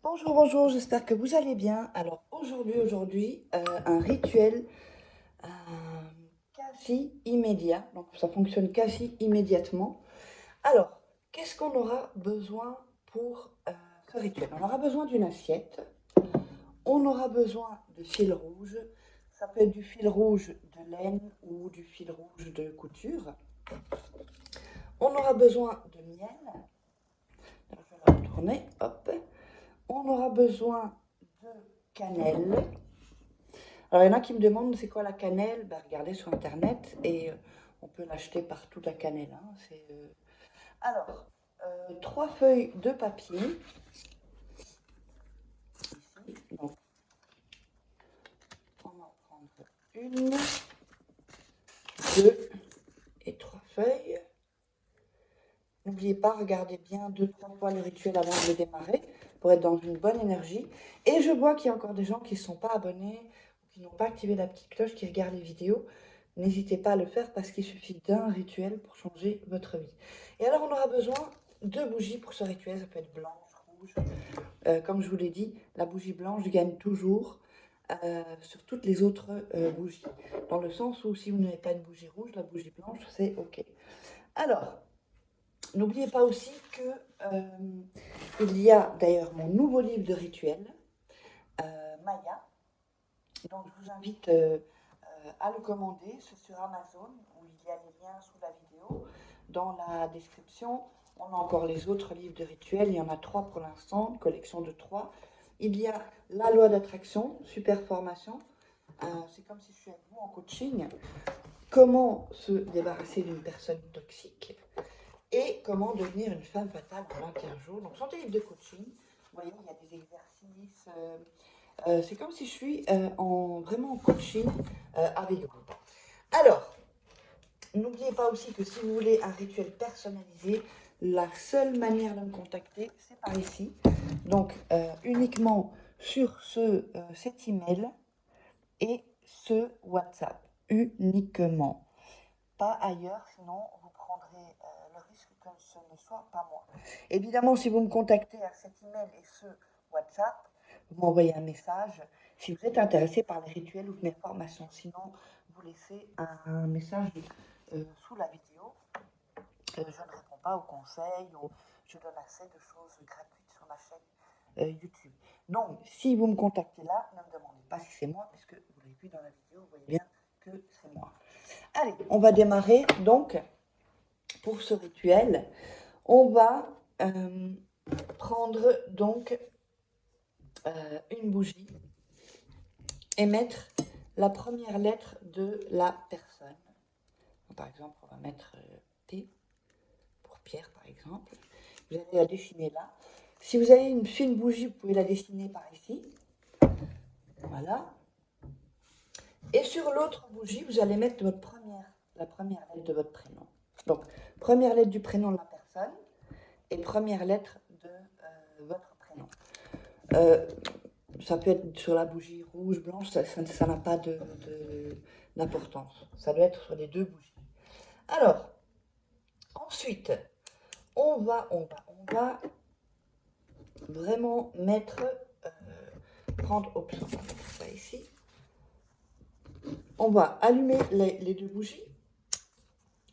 Bonjour, bonjour, j'espère que vous allez bien. Alors aujourd'hui, un rituel euh, quasi immédiat, donc ça fonctionne quasi immédiatement. Alors, qu'est-ce qu'on aura besoin pour ce rituel? On aura besoin d'une assiette, on aura besoin de fil rouge, ça peut être du fil rouge de laine ou du fil rouge de couture. On aura besoin de miel, je vais la retourner, hop. On aura besoin de cannelle. Alors, il y en a qui me demandent c'est quoi la cannelle. Ben, regardez sur internet et on peut l'acheter partout la cannelle, hein. Alors, 3 feuilles de papier. Ici, donc, on va en prendre une, deux et 3 feuilles. N'oubliez pas, regardez bien 2-3 fois le rituel avant de le démarrer pour être dans une bonne énergie. Et je vois qu'il y a encore des gens qui ne sont pas abonnés ou qui n'ont pas activé la petite cloche, qui regardent les vidéos. N'hésitez pas à le faire parce qu'il suffit d'un rituel pour changer votre vie. Et alors, on aura besoin de bougies pour ce rituel. Ça peut être blanche, rouge. Comme je vous l'ai dit, la bougie blanche gagne toujours sur toutes les autres bougies. Dans le sens où si vous n'avez pas une bougie rouge, la bougie blanche, c'est OK. Alors, n'oubliez pas aussi que il y a d'ailleurs mon nouveau livre de rituels, Maya. Donc je vous invite à le commander. C'est sur Amazon où il y a les liens sous la vidéo. Dans la description, on a encore les autres livres de rituels. Il y en a 3 pour l'instant, une collection de 3. Il y a la loi d'attraction, super formation. C'est comme si je suis avec vous en coaching. Comment se débarrasser d'une personne toxique et comment devenir une femme fatale en 21 jours. Donc, sur des livres de coaching, vous voyez, il y a des exercices. C'est comme si je suis vraiment en coaching avec vous. Alors, n'oubliez pas aussi que si vous voulez un rituel personnalisé, la seule manière de me contacter, c'est par ici. Donc, uniquement sur cet email et ce WhatsApp. Uniquement. Pas ailleurs, sinon vous prendrez le risque que ce ne soit pas moi. Évidemment, si vous me contactez à cet email et ce WhatsApp, vous m'envoyez un message si vous êtes intéressé par les rituels ou mes formations. Sinon, vous laissez un message sous la vidéo. Je ne réponds pas aux conseils, je donne assez de choses gratuites sur ma chaîne YouTube. Donc, si vous me contactez là, ne me demandez pas si c'est moi, puisque vous l'avez vu dans la vidéo, vous voyez bien que c'est moi. Allez, on va démarrer donc pour ce rituel. On va prendre donc une bougie et mettre la première lettre de la personne. Par exemple, on va mettre P pour Pierre, par exemple. Vous allez la dessiner là. Si vous avez une fine bougie, vous pouvez la dessiner par ici. Voilà. Et sur l'autre bougie, vous allez mettre la première lettre de votre prénom. Donc, première lettre du prénom de la personne et première lettre de votre prénom. Ça peut être sur la bougie rouge, blanche, ça n'a pas d'importance. Ça doit être sur les 2 bougies. Alors, ensuite, on va vraiment prendre, on va mettre ça ici. On va allumer les 2 bougies.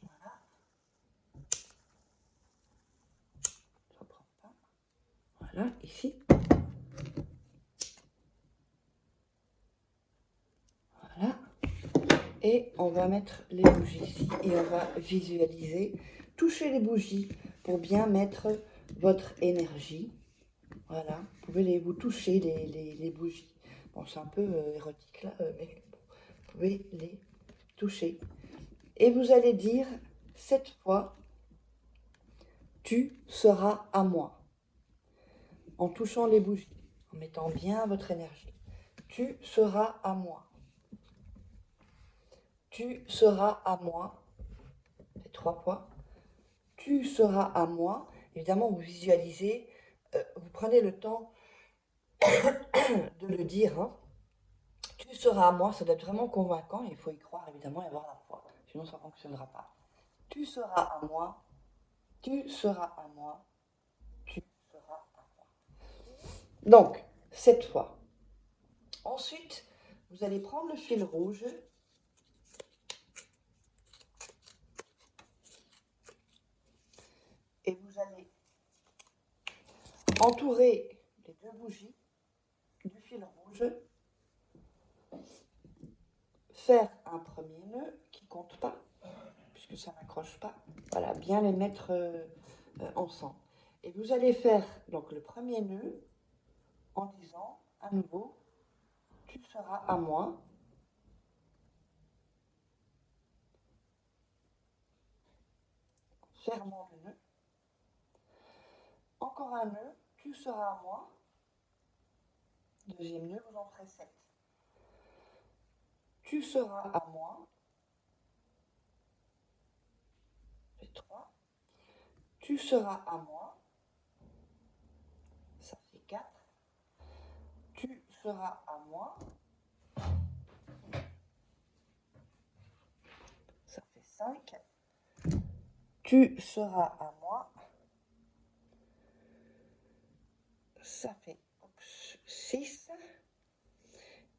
Voilà. Je reprends pas. Voilà, ici. Voilà. Et on va mettre les bougies ici et on va visualiser, toucher les bougies pour bien mettre votre énergie. Voilà, vous pouvez vous toucher les bougies. Bon, c'est un peu érotique là, mais bon, vous pouvez les toucher. Et vous allez dire 7 fois, tu seras à moi. En touchant les bougies, en mettant bien votre énergie. Tu seras à moi. Tu seras à moi. C'est 3 fois. Tu seras à moi. Évidemment, vous visualisez, vous prenez le temps de le dire. Hein. Tu seras à moi, ça doit être vraiment convaincant. Il faut y croire, évidemment, et avoir la foi. Sinon, ça ne fonctionnera pas. Tu seras à moi. Tu seras à moi. Tu seras à moi. Donc, cette fois. Ensuite, vous allez prendre le fil rouge et vous allez entourer les deux bougies du fil rouge, faire un premier nœud qui ne compte pas, puisque ça n'accroche pas. Voilà, bien les mettre ensemble. Et vous allez faire donc le premier nœud en disant à nouveau, tu seras à moi. Fermons le nœud. Encore un nœud, tu seras à moi. Deuxième nœud, vous en ferez 7. Tu seras à moi. Fait 3. Tu seras à moi. Ça fait 4. Tu seras à moi. Ça fait 5. Tu seras à moi. Ça fait 6.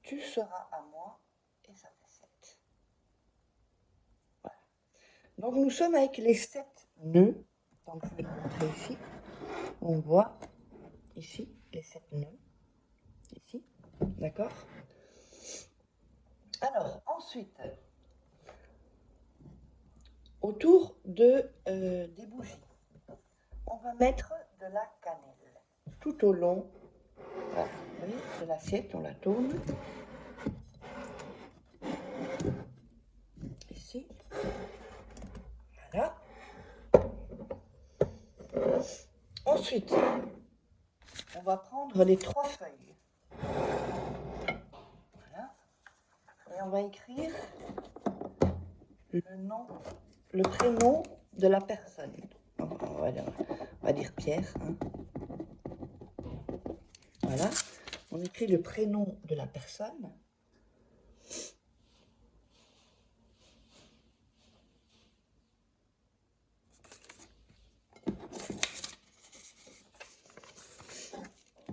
Tu seras à moi. Et ça fait 7. Voilà. Donc nous sommes avec les 7 nœuds. Donc je vais vous montrer ici. On voit ici les 7 nœuds. Ici. D'accord? Alors, ensuite, autour des bougies, on va mettre de la cannelle tout au long voilà, vous voyez, de l'assiette. On la tourne. Ici. Voilà. Ensuite, on va prendre les 3 feuilles. Voilà. Et on va écrire le nom, le prénom de la personne. On va dire Pierre. Hein. Voilà. On écrit le prénom de la personne.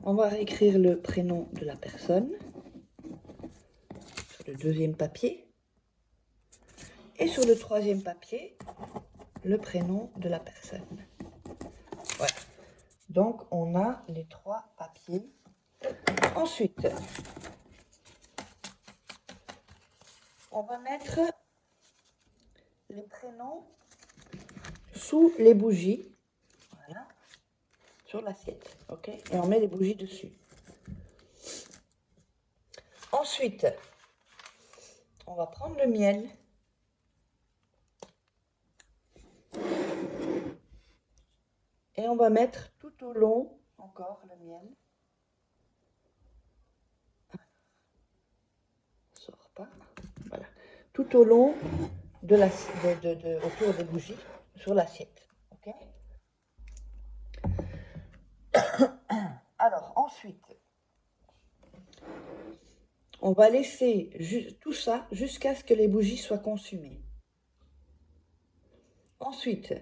On va réécrire le prénom de la personne sur le deuxième papier. Et sur le troisième papier, le prénom de la personne. Voilà. Donc, on a les 3 papiers. Ensuite, on va mettre les prénoms sous les bougies. Voilà. Sur l'assiette. OK? Et on met les bougies dessus. Ensuite, on va prendre le miel. Et on va mettre tout au long, encore le miel. Ça sort pas. Voilà. Tout au long autour des bougies, sur l'assiette. OK? Alors, ensuite, on va laisser tout ça jusqu'à ce que les bougies soient consumées. Ensuite,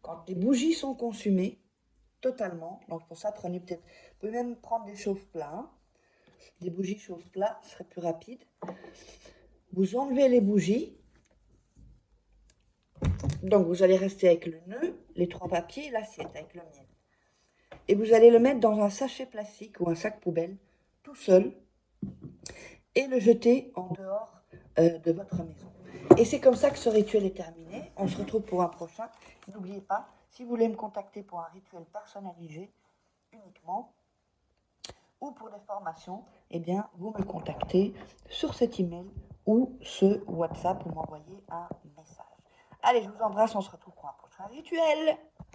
quand les bougies sont consumées, totalement, donc pour ça, vous pouvez même prendre des chauffe-plats. Hein. Des bougies chauffe-plats, ce serait plus rapide. Vous enlevez les bougies. Donc, vous allez rester avec le nœud, les 3 papiers et l'assiette avec le miel. Et vous allez le mettre dans un sachet plastique ou un sac poubelle, tout seul, et le jeter en dehors de votre maison. Et c'est comme ça que ce rituel est terminé. On se retrouve pour un prochain. N'oubliez pas, si vous voulez me contacter pour un rituel personnalisé uniquement, ou pour des formations, eh bien, vous me contactez sur cet email ou ce WhatsApp ou m'envoyez un message. Allez, je vous embrasse, on se retrouve pour un prochain rituel.